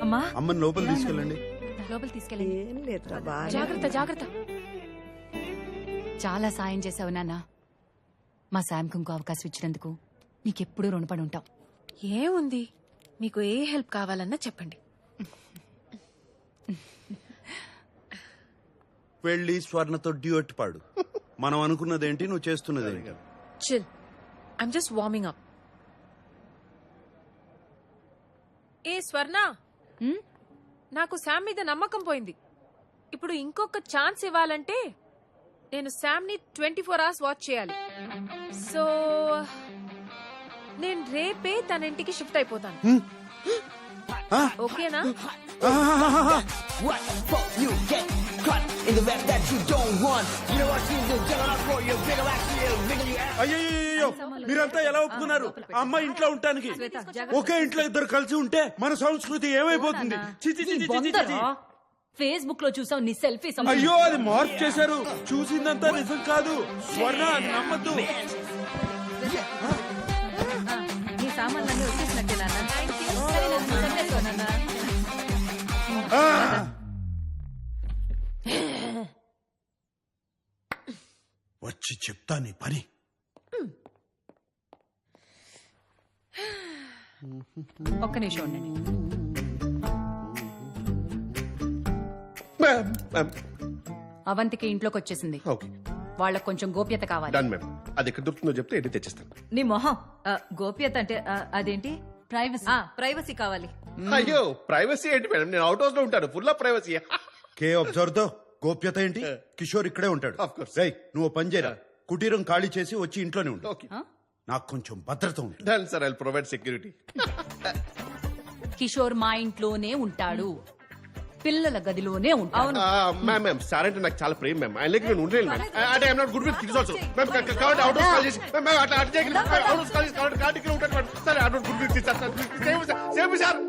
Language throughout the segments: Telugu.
అమ్మా అమ్మని లోపల తీసుకెళ్ళండి. లోపల తీసుకెళ్ళండి. ఏం లేదురా బాగా జాగ్రత్త జాగ్రత్త. చాలా సాయం చేసావు నాన్న. మా శాంకు ఇంకో అవకాశం ఇచ్చినందుకు నీకెప్పుడూ రుణపడి ఉంటాం. ఏముంది, మీకు ఏ హెల్ప్ కావాలన్నా చెప్పండి. వెళ్ళి స్వర్ణతో డ్యూట్ పాడు. మనం అనుకున్నదేంటి, నువ్వు చేస్తున్నదేంటి? Chill, I'm just warming up. ఏ స్వర్ణ, నాకు శామ్ మీద నమ్మకం పోయింది. ఇప్పుడు ఇంకొక ఛాన్స్ ఇవ్వాలంటే నేను శామ్ ని 24 hours వాచ్ చేయాలి. సో నేను రేపే తన ఇంటికి షిఫ్ట్ అయిపోతాను. ఓకేనా? అయ్యో, మీరంతా ఎలా ఒప్పుకున్నారు అమ్మ ఇంట్లో ఉండటానికి? ఒకే ఇంట్లో ఇద్దరు కలిసి ఉంటే మన సంస్కృతి ఏమైపోతుంది? చి, చి, చి, చి, చి, చి, చి. ఫేస్బుక్ లో చూసావు నీ సెల్ఫీ. అయ్యో, అది మార్పు చేశారు. చూసిందంతా నిజం కాదు స్వర్ణ, అది నమ్మద్దు. నీ సామాన్లన్నీ వచ్చేసినట్టే నాన్న. వచ్చి చెప్తా నీ పని. ఒక్క నిమిషం ఉండండి. అవంతికి ఇంట్లోకి వచ్చేసింది. ఓకే, వాళ్ళకు కొంచెం గోప్యత కావాలి. Done ma'am. అది ఎక్కడ దొరుకుతుందో చెప్తే ఎన్ని తెచ్చిస్తాను. నీ మొహం గోప్యత అంటే అదేంటి? ప్రైవసీ. ప్రైవసీ కావాలి. అయ్యో, ప్రైవసీ ఏంటి మేడం? నేను అవుట్ హౌస్ లో ఉంటాను, full of privacy. K observe తో గోప్యత ఏంటి? కిషోర్ ఇక్కడే ఉంటాడు. Of course. రేయ్, నువ్వు పని చేయరా, కుటీరం ఖాళీ చేసి వచ్చి ఇంట్లోనే ఉండు. ఓకే, నాకు కొంచెం భద్రత ఉంటుంది. Done sir, I provide security. Kishore మా ఇంట్లోనే ఉంటాడు, పిల్లల గదిలోనే ఉంటాడు. మ్యామ్ మ్యామ్, సార్ అంటే నాకు చాలా ప్రేమ మ్యామ్. ఆయన నేను ఉండలేను మ్యామ్. అంటే I'm not good with kids also ma'am. కాబట్టి అవుట్ హౌస్ కాల్ చేసి మ్యామ్ అట్లా అట్లా చేయకండి. అవుట్ హౌస్ కాల్ చేసి కాబట్టి కార్డ్ ఇక్కడ ఉంటాను ma'am. Sir I not good with kids sir. Same sir.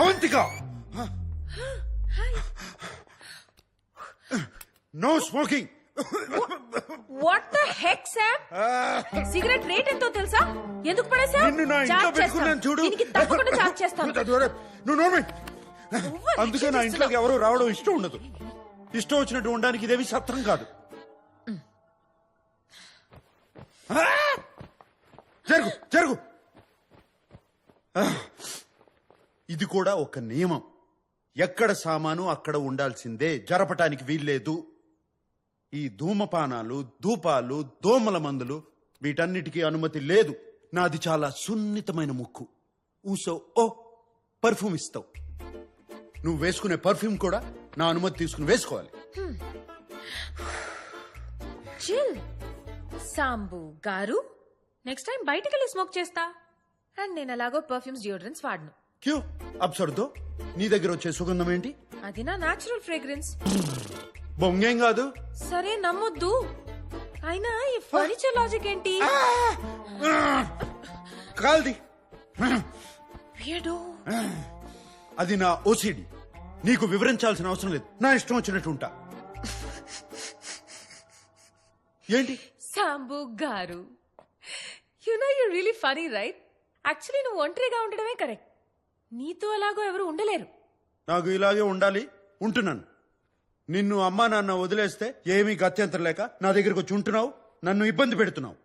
Avantika, no smoking. What the heck Sam? Cigarette rate ఎంతో తెలుసా? ఎందుకు పడేసా? నిన్ను నా ఇంట్లో పెట్టుకున్నాను చూడు. దీనికి తప్పకుండా చార్జ్ చేస్తాను. నువ్వు నోర్మై. అందుకే నా ఇంట్లోకి ఎవరు రావడం ఇష్టం ఉండదు. ఇష్టం వచ్చినట్టు ఉండడానికి ఇదేవి సత్రం కాదు. జరుగు జరుగు. ఇది కూడా ఒక నియమం. ఎక్కడ సామాను అక్కడ ఉండాల్సిందే, జరపటానికి వీల్లేదు. ఈ ధూమపానాలు, ధూపాలు, దోమల మందులు వీటన్నిటికీ అనుమతి లేదు. నాది చాలా సున్నితమైన ముక్కు. ఊసో ఓ పర్ఫ్యూమ్ ఇస్తావు. నువ్వు వేసుకునే పర్ఫ్యూమ్ కూడా నా అనుమతి తీసుకుని వేసుకోవాలి. చిల్ సాంబు గారు, నెక్స్ట్ టైం బయటికి వెళ్ళి స్మోక్ చేస్తా. అండ్ నేను ఎలాగో పర్ఫ్యూమ్స్, డియోడ్రెంట్స్ వాడను. క్యూ అబ్సర్దో, నీ దగ్గర వచ్చే సుగంధం ఏంటి? అది నా న్యాచురల్ ఫ్రేగ్రెన్స్. బొంగేం కాదు. సరే నమ్మొద్దు, అయినా ఈ ఫర్నిచర్ లాజిక్ ఏంటి? కాల్ది. వీడు అది నా ఓసిడి. నీకు వివరించాల్సిన అవసరం లేదు. నా ఇష్టం వచ్చినట్టు ఉంటా. ఏంటి సాంబు గారు, you know you really funny right? Actually నువ్వు ఒంటరిగా ఉండడమే కరెక్ట్. నీతో అలాగో ఎవరు ఉండలేరు. నాకు ఇలాగే ఉండాలి, ఉంటున్నాను. నిన్ను అమ్మా నాన్న వదిలేస్తే ఏమీ గత్యంతరం లేక నా దగ్గరకు వచ్చి ఉంటున్నావు, నన్ను ఇబ్బంది పెడుతున్నావు.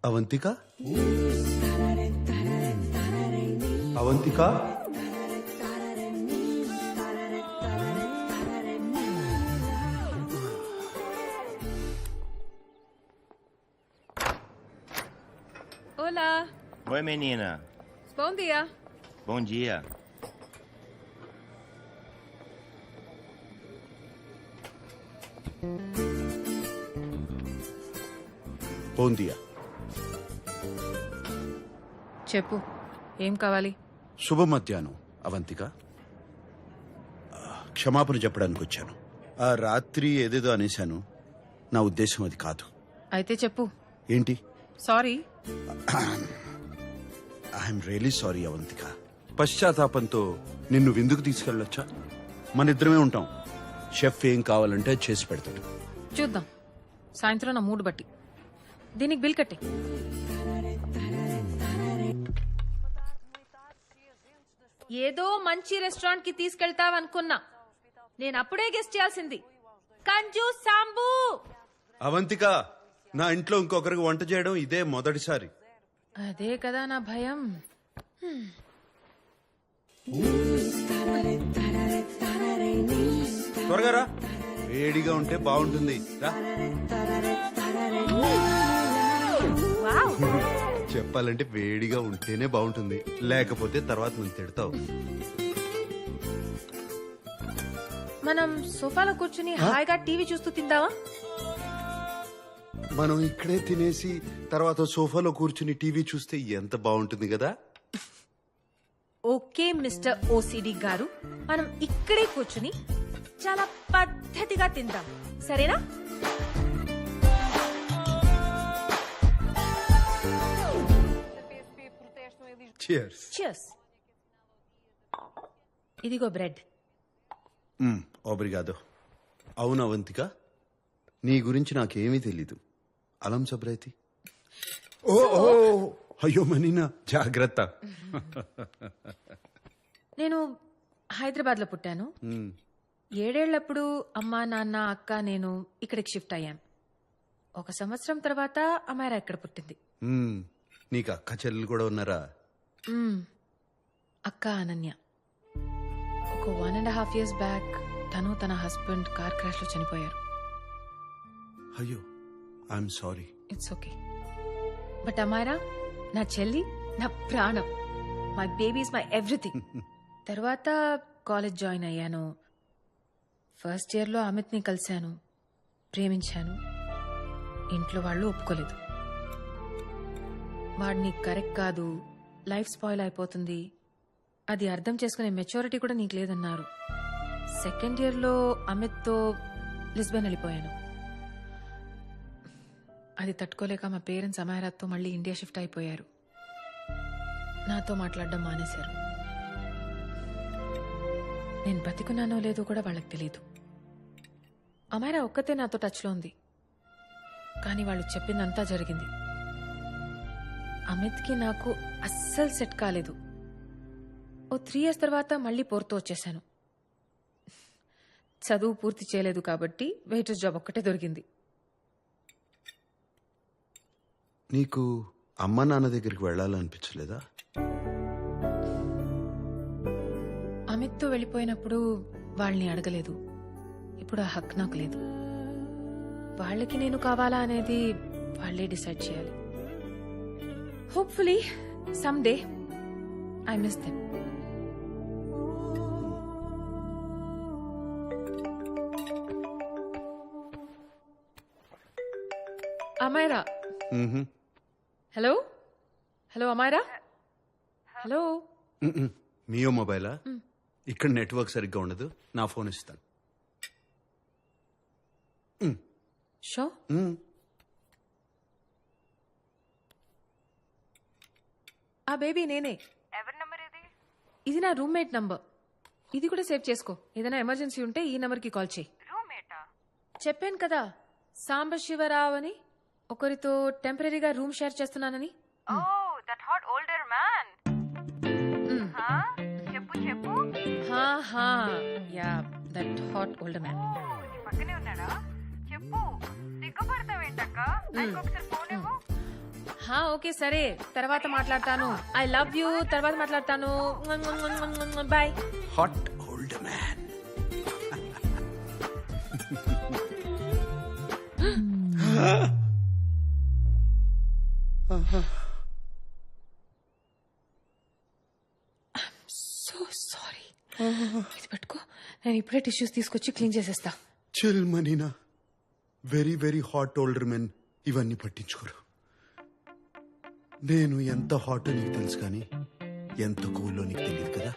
Avantika Avantika Olá, Oi, menina. bom dia. Bom dia. బోందియా. చెప్పు ఏం కావాలి? శుభ మధ్యాహ్నం అవంతిక. క్షమాపణ చెప్పడానికి వచ్చాను. ఆ రాత్రి ఏదేదో అనేశాను. నా ఉద్దేశం అది కాదు. అయితే చెప్పు. ఏంటి? Sorry. I'm really sorry Avantika. పశ్చాత్తాపంతో నిన్ను విందుకు తీసుకెళ్ళొచ్చా? మన ఇద్దరమే ఉంటాం. షెఫ్ ఏం కావాలంటే అది చేసి పెడతాడు. చూద్దాం సాయంత్రం నా మూడ్ బట్టి. దీనికి బిల్ కట్టే. ఏదో మంచి రెస్టారెంట్ కి తీసుకెళ్తావనుకున్నా. నేను అప్పుడే గెస్ట్ చేయాల్సింది. కంజు సాంబు. అవంతిక, నా ఇంట్లో ఇంకొకరికి వంట చేయడం ఇదే మొదటిసారి. అదే కదా నా భయం. త్వరగా రా. వేడిగా ఉంటే బాగుంటుంది. రా. వావ్. చెప్పాలంటే వేడిగా ఉంటేనే బాగుంటుంది, లేకపోతే తర్వాత నువ్వు తిడతావు. మనం సోఫాలో కూర్చుని హాయిగా టీవీ చూస్తూ తిందామా? మనం ఇక్కడే తినేసి తర్వాత సోఫాలో కూర్చుని టీవీ చూస్తే ఎంత బాగుంటుంది కదా. ఓకే మిస్టర్ ఓసిడి గారు, మనం ఇక్కడే కూర్చుని చాలా పద్ధతిగా తిందాం, సరేనా? Cheers. Cheers. ఇదిగో బ్రెడ్. ఓబ్రిగాదో. అవును అవంతిక, నీ గురించి నాకేమీ తెలీదు. అలం సబ్రైతి. ఓ ఓ, అయ్యో మనీనా, జాగ్రత్త. నేను హైదరాబాద్ లో పుట్టాను. 7 ఏళ్లప్పుడు అమ్మా నాన్న అక్క నేను ఇక్కడికి షిఫ్ట్ అయ్యాం. 1 సంవత్సరం తర్వాత అమ్మాయి ఇక్కడ పుట్టింది. నీకు అక్క చెల్లెలు కూడా ఉన్నారా? అక్క అనన్య. ఒక 1.5 years బ్యాక్ తను తన హస్బెండ్ కార్ క్రాష్ లో చనిపోయారు. అయ్యో, I'm sorry. It's okay. But అమ్మాయిరా నా చెల్లి, నా ప్రాణం. My baby is my everything. తర్వాత కాలేజ్ జాయిన్ అయ్యాను. ఫస్ట్ ఇయర్ లో అమిత్ ని కలిశాను, ప్రేమించాను. ఇంట్లో వాళ్ళు ఒప్పుకోలేదు. వాడిని కరెక్ట్ కాదు, లైఫ్ స్పాయిల్ అయిపోతుంది, అది అర్థం చేసుకునే మెచ్యూరిటీ కూడా నీకు లేదన్నారు. సెకండ్ ఇయర్ లో అమిత్ తో లిస్బన్ వెళ్ళిపోయాను. అది తట్టుకోలేక మా పేరెంట్స్ అమాయరాత్తో మళ్ళీ ఇండియా షిఫ్ట్ అయిపోయారు. నాతో మాట్లాడడం మానేశారు. నేను బతికున్నానో లేదో కూడా వాళ్ళకి తెలియదు. అమాయరా ఒక్కతే నాతో టచ్లో ఉంది, కానీ వాళ్ళు చెప్పిందంతా జరిగింది. అమిత్కి నాకు అస్సలు సెట్ కాలేదు. ఓ 3 years తర్వాత మళ్ళీ పోర్తో వచ్చేసాను. చదువు పూర్తి చేయలేదు కాబట్టి వెయిటర్స్ జాబ్ ఒక్కటే దొరికింది. నీకు అమ్మ నాన్న దగ్గరికి వెళ్ళాలనిపించలేదా? అమిత్తో వెళ్ళిపోయినప్పుడు వాళ్ళని అడగలేదు. ఇప్పుడు ఆ హక్ నాకు లేదు. వాళ్ళకి నేను కావాలా అనేది వాళ్ళే డిసైడ్ చేయాలి. Hopefully some day I miss them. Amaira. Hello hello Amaira. Hello. మియో మొబైలా? ఇక్కడ నెట్వర్క్ సరిగ్గా ఉండదు, నా ఫోన్ ఇస్తాను. షో. ఆ బేబీ నేనే. ఎవరి నంబర్ ఇది? ఇది నా రూమ్మేట్ నంబర్. ఇది కూడా సేవ్ చేసుకో. ఏదైనా ఎమర్జెన్సీ ఉంటే ఈ నంబర్ కి కాల్ చేయి. రూమ్మేటా? చెప్పాను కదా సాంబశివరావు అని, ఒకరితో టెంపరీగా రూమ్ షేర్ చేస్తున్నానని. Oh that hot older man. చెప్పు చెప్పు. Yeah that hot older man. నీ పక్కనే ఉన్నాడా? చెప్పు. సిగ్గుపడతావేంటక్క? నాకు ఒకసారి ఫోన్ ఇవ్వు. ఓకే సరే తర్వాత మాట్లాడతాను. I love you. తర్వాత మాట్లాడతాను. Bye. Hot old man. So sorry. ఇది పట్టుకో, నేను ఇప్పుడే టిష్యూస్ తీసుకొచ్చి క్లీన్ చేసేస్తా. చిల్ మనీనా. Very very hot older men ఇవన్నీ పట్టించుకోరు. నేను ఎంత హాట్ నీకు తెలుసు కానీ ఎంత కూలో నీకు తెలియదు కదా.